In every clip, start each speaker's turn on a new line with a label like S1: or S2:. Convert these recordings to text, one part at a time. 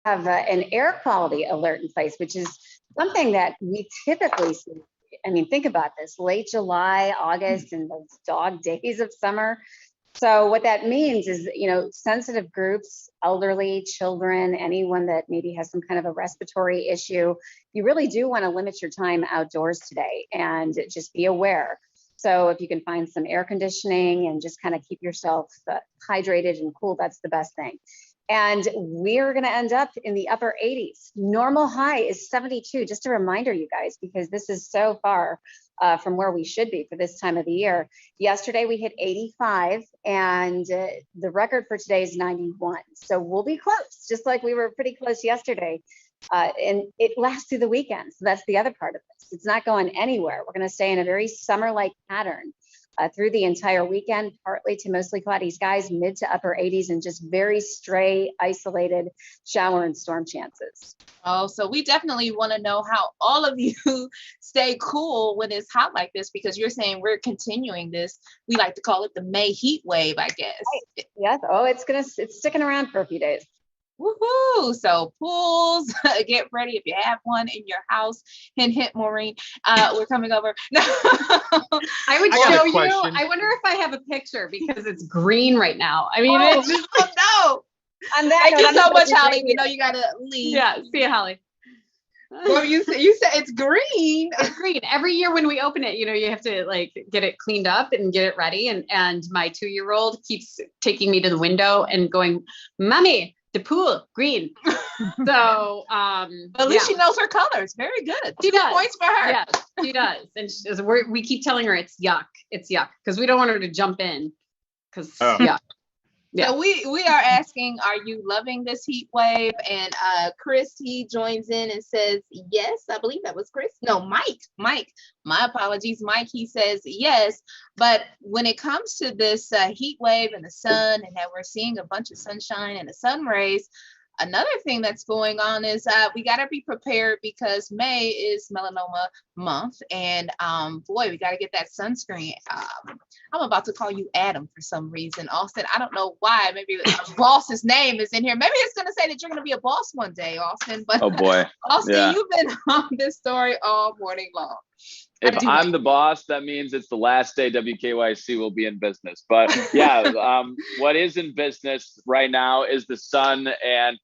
S1: have an air quality alert in place, which is something that we typically see. I mean, think about this, late July, August, and those dog days of summer. So what that means is, sensitive groups, elderly, children, anyone that maybe has some kind of a respiratory issue, you really do want to limit your time outdoors today and just be aware. So if you can find some air conditioning and just kind of keep yourself hydrated and cool, that's the best thing. And we're going to end up in the upper 80s. Normal high is 72. Just a reminder, you guys, because this is so far from where we should be for this time of the year. Yesterday we hit 85, and the record for today is 91. So we'll be close, just like we were pretty close yesterday. And it lasts through the weekend. So that's the other part of this. It's not going anywhere. We're going to stay in a very summer-like pattern through the entire weekend, partly to mostly cloudy skies, mid to upper 80s, and just very stray, isolated shower and storm chances.
S2: Oh, so we definitely want to know how all of you stay cool when it's hot like this, because you're saying we're continuing this. We like to call it the May heat wave, I guess.
S1: Right. Yes. Oh, it's sticking around for a few days.
S2: Woohoo! So pools, get ready if you have one in your house. Hint, hint, Maureen. We're coming over.
S3: I would show you. I wonder if I have a picture because it's green right now. I mean, it's just
S2: no. Thank you so much, Holly. We know you gotta leave.
S3: Yeah, see you, Holly.
S2: Well, you said it's green.
S3: It's green. Every year when we open it, you have to like get it cleaned up and get it ready. And my 2-year-old keeps taking me to the window and going, "Mommy, the pool, green." So,
S2: at least she knows her colors. Very good.
S3: She does.
S2: Points for her.
S3: Yeah, she does. And we keep telling her it's yuck. It's yuck because we don't want her to jump in. Because yuck.
S2: Yeah. So we are asking, are you loving this heat wave? And Chris, he joins in and says yes. I believe that was Chris. No, Mike. My apologies, Mike. He says yes. But when it comes to this heat wave and the sun, and that we're seeing a bunch of sunshine and the sun rays, another thing that's going on is we got to be prepared because May is melanoma month. And boy, we got to get that sunscreen. I'm about to call you Adam for some reason, Austin. I don't know why. Maybe a boss's name is in here. Maybe it's going to say that you're going to be a boss one day, Austin. But
S4: oh boy,
S2: Austin, You've been on this story all morning long.
S4: If I'm the boss, that means it's the last day WKYC will be in business. But yeah, what is in business right now is the sun. And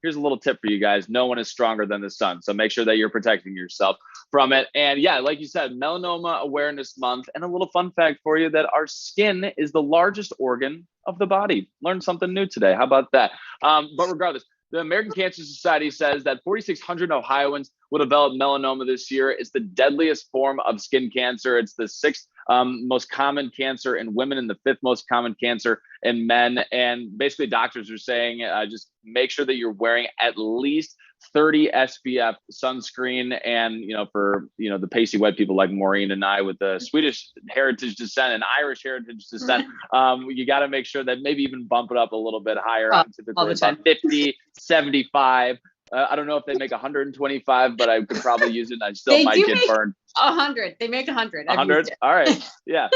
S4: here's a little tip for you guys. No one is stronger than the sun. So make sure that you're protecting yourself from it. And yeah, like you said, Melanoma Awareness Month. And a little fun fact for you that our skin is the largest organ of the body. Learned something new today. How about that? But regardless, the American Cancer Society says that 4,600 Ohioans will develop melanoma this year. It's the deadliest form of skin cancer. It's the 6th most common cancer in women and the 5th most common cancer in men. And basically doctors are saying just make sure that you're wearing at least 30 SPF sunscreen. And, for, the pasty white people like Maureen and I with the Swedish heritage descent and Irish heritage descent, you got to make sure that maybe even bump it up a little bit higher. I'm typically about 50, 75. I don't know if they make 125, but I could probably use it and I still might get burned.
S3: 100. They make 100.
S4: 100. All right. Yeah.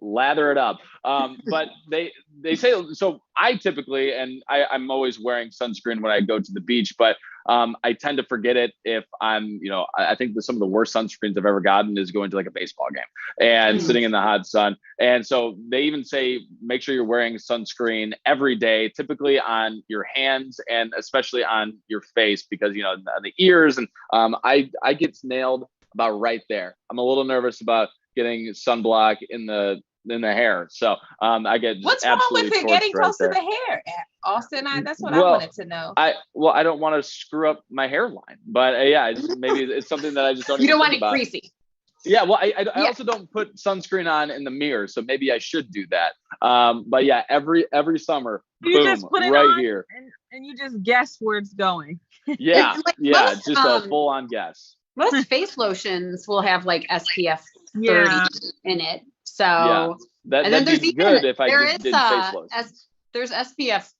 S4: Lather it up. But they say, so I typically, and I'm always wearing sunscreen when I go to the beach, but I tend to forget it if I'm, I think some of the worst sunscreens I've ever gotten is going to like a baseball game and sitting in the hot sun. And so they even say, make sure you're wearing sunscreen every day, typically on your hands and especially on your face, because, on the ears. And I get nailed about right there. I'm a little nervous about getting sunblock in the hair. So I get
S2: what's wrong with it getting close to the hair, Austin? That's what I wanted to know.
S4: I don't want to screw up my hairline, but maybe it's something that I just don't.
S3: You don't want it greasy.
S4: Yeah, well, I also don't put sunscreen on in the mirror, so maybe I should do that. But yeah, every summer,
S5: you
S4: boom,
S5: just put it
S4: right
S5: on
S4: here,
S5: and you just guess where it's going.
S4: Yeah, just a full on guess.
S3: Most face lotions will have like SPF 30 in it. So
S4: that'd be good if I did face lotion.
S3: There's SPF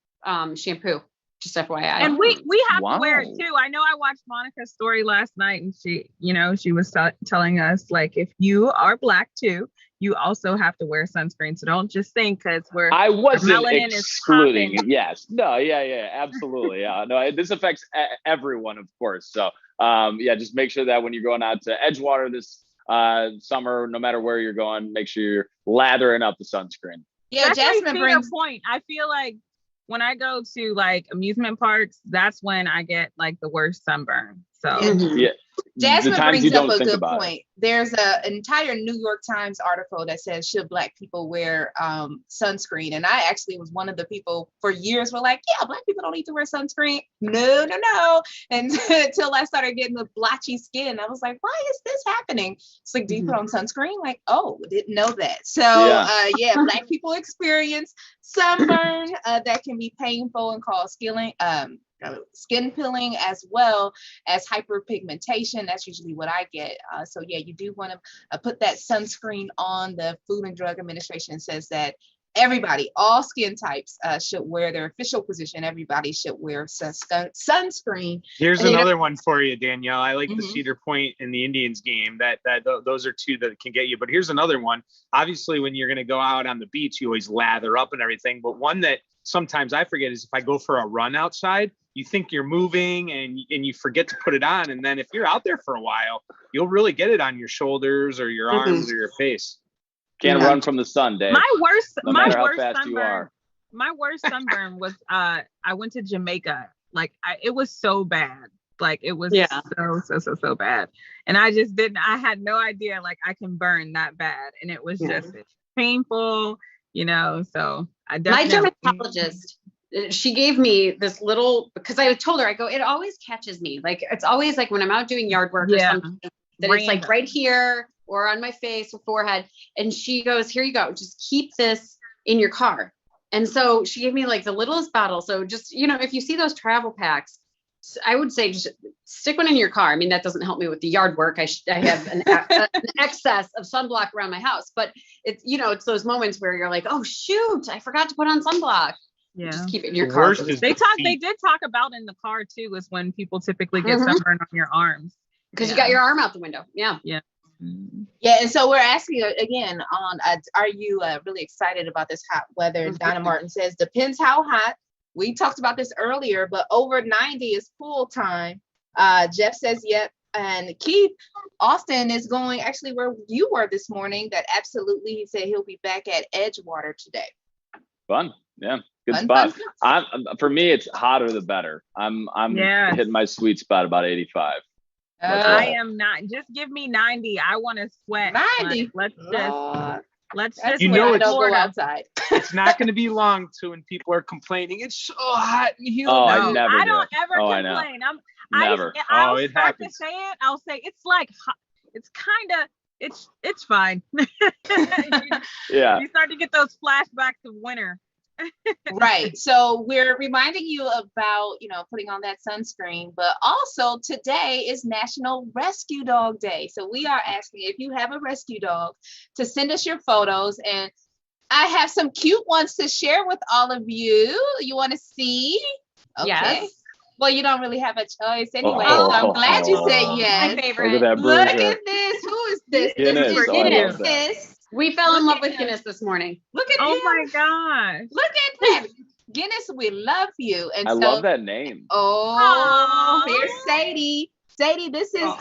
S3: shampoo Just FYI.
S5: And we have to wear it
S4: Wow.
S5: too. I know I watched Monica's story last night, and she was telling us, like, if you are Black too, you also have to wear sunscreen. So don't just think because
S4: I wasn't
S5: melanin is
S4: excluding.
S5: popping.
S4: Yes. No. Yeah. Absolutely. Yeah. No. This affects everyone, of course. So, yeah, just make sure that when you're going out to Edgewater this summer, no matter where you're going, make sure you're lathering up the sunscreen.
S2: Yeah,
S5: That's
S2: Jasmine
S5: a
S2: brings.
S5: point. I feel like when I go to like amusement parks, that's when I get like the worst sunburn. So
S3: Mhm.
S4: Yeah.
S2: Jasmine
S4: the times
S2: brings
S4: you
S2: up
S4: don't
S2: a
S4: think
S2: good
S4: about
S2: point. There's an entire New York Times article that says, should Black people wear sunscreen? And I actually was one of the people for years were like, yeah, Black people don't need to wear sunscreen. No. And until I started getting the blotchy skin, I was like, why is this happening? It's like, do you put on sunscreen? Like, oh, didn't know that. So
S4: Yeah.
S2: Black people experience sunburn that can be painful and cause skin peeling, as well as hyperpigmentation. That's usually what I get. So yeah, you do want to put that sunscreen on. The Food and Drug Administration says that everybody, all skin types, should wear their official position. Everybody should wear sunscreen.
S6: Here's
S2: And,
S6: another one for you, Danielle. I like the
S2: Mhm.
S6: Cedar Point and the Indians game. Those are two that can get you. But here's another one. Obviously, when you're going to go out on the beach, you always lather up and everything. But one that sometimes I forget is if I go for a run outside, you think you're moving and you forget to put it on. And then if you're out there for a while, you'll really get it on your shoulders or your arms or your face.
S4: Can't
S3: Yeah.
S4: run from the sun, Dave.
S5: my worst
S4: No matter how
S5: worst
S4: fast you
S5: sunburn.
S4: are.
S5: My worst sunburn was I went to Jamaica. Like it was so bad. Like it was
S3: Yeah.
S5: so bad. And I had no idea like I can burn that bad. And it was
S3: Yeah.
S5: just painful, so I
S3: My
S5: definitely
S3: dermatologist, she gave me this little, because I told her, I go, it always catches me. Like, it's always like when I'm out doing yard work or
S5: Yeah.
S3: something, that it's like
S5: Random.
S3: right here or on my face or forehead. And she goes, here you go. Just keep this in your car. And so she gave me like the littlest bottle. So just, if you see those travel packs, I would say just stick one in your car. I mean, that doesn't help me with the yard work. I have an excess of sunblock around my house, but it's those moments where you're like, oh shoot, I forgot to put on sunblock.
S5: Yeah.
S3: Just keep it in your
S6: The
S3: car.
S6: worst is
S5: They
S6: the feet.
S5: did talk about in the car too, is when people typically get
S3: Mhm.
S5: sunburn on your arms.
S3: Because you got your arm out the window. Yeah.
S5: Mm.
S2: Yeah, and so we're asking again on, are you really excited about this hot weather?
S3: Mhm.
S2: Donna Martin says, depends how hot. We talked about this earlier, but over 90 is full time. Jeff says, yep. And Keith Austin is going actually where you were this morning. That absolutely, he said he'll be back at Edgewater today.
S4: Fun. Yeah. Good
S2: Fun,
S4: spot.
S2: fun,
S4: For me, it's hotter the better. I'm
S5: Yes.
S4: hitting my sweet spot about 85. That's
S2: Uh,
S5: I
S4: right.
S5: am not. Just give me 90. I want to sweat.
S2: 90.
S5: Like,
S2: Lord,
S5: let's
S2: that's
S5: just
S6: You
S2: when
S6: know
S2: I
S6: it's-
S2: don't go
S5: Florida.
S2: outside.
S6: It's not going to be long to when people are complaining. It's so hot and humid.
S4: Oh, I
S5: No,
S4: never
S5: I
S4: do
S5: don't
S4: it.
S5: ever
S4: Oh, I know.
S5: complain.
S4: Never.
S5: I'll
S6: it
S5: start
S6: happens.
S5: to say it. I'll say it's like it's kind of it's fine.
S4: Yeah.
S5: You start to get those flashbacks of winter.
S2: Right. So we're reminding you about, putting on that sunscreen, but also today is National Rescue Dog Day. So we are asking if you have a rescue dog to send us your photos, and I have some cute ones to share with all of you. You want to see? Okay.
S3: Yes.
S2: Well, you don't really have a choice anyway,
S4: Oh.
S2: so I'm glad you said
S3: My
S2: yes.
S4: Look
S3: favorite.
S4: at that
S2: Look
S4: bruiser.
S2: at this. Who is this?
S4: Guinness.
S2: This is
S4: Oh, I
S3: love
S4: that.
S2: Guinness.
S3: We fell in
S2: Look
S3: love
S2: at
S3: with
S2: him.
S3: Guinness this morning.
S2: Look at
S5: Oh
S2: him.
S5: my gosh.
S2: Look at that. Guinness, we love you. And
S4: I
S2: so,
S4: love that name.
S2: Oh,
S5: Aw.
S2: here's Sadie. Sadie, this is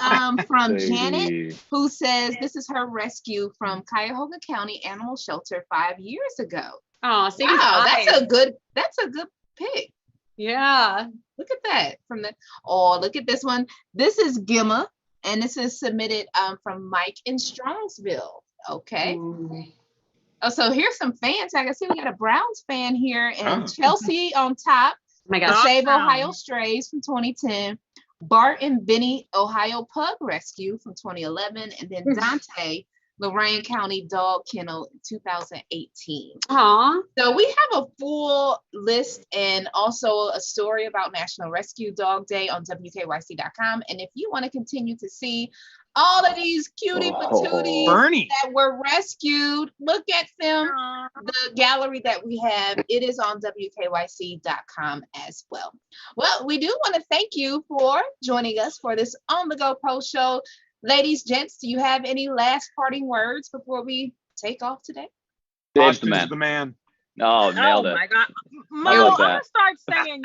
S2: from Janet,
S4: Sadie.
S2: who says this is her rescue from Cuyahoga County Animal Shelter 5 years ago.
S3: Oh,
S2: Wow, that's a good pick.
S3: Yeah.
S2: Look at that. Look at this one. This is Gimma, and this is submitted from Mike in Strongsville. Okay.
S3: Ooh.
S2: Oh, so here's some fans. I can see we got a Browns fan here, and
S6: Oh.
S2: Chelsea on top.
S3: Oh my
S2: The
S3: gosh.
S2: Save
S5: Awesome.
S2: Ohio Strays from 2010, Bart and Benny Ohio Pug Rescue from 2011, and then Dante Lorain County Dog Kennel 2018.
S3: Aw.
S2: So we have a full list and also a story about National Rescue Dog Day on WKYC.com. And if you want to continue to see all of these cutie patooties
S6: Bernie.
S2: that were rescued, look at them. The gallery that we have, it is on WKYC.com as well. Well, we do want to thank you for joining us for this On the Go Post Show. Ladies, gents, do you have any last parting words before we take off today?
S4: Dave's the
S6: Austin's
S4: man.
S6: the man.
S4: Oh, nailed
S5: Oh
S4: it.
S5: my God. Mo,
S4: I love
S5: I'm gonna
S4: that.
S5: start saying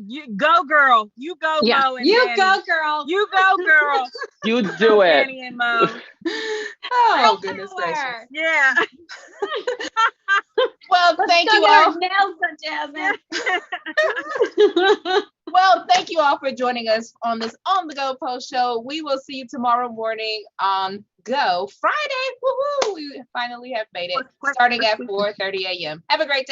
S5: you go girl. You go
S3: Yeah.
S5: Mo and
S3: You
S5: Danny.
S3: go, girl.
S5: You go girl.
S4: You do it.
S5: Danny and Mo.
S2: Oh, goodness gracious.
S5: Yeah.
S2: Well, thank you all.
S3: Nails the Jasmine.
S2: Well, thank you all for joining us on this On the Go Post Show. We will see you tomorrow morning on Go Friday. Woohoo! We finally have made it, starting at 4:30 a.m. Have a great day.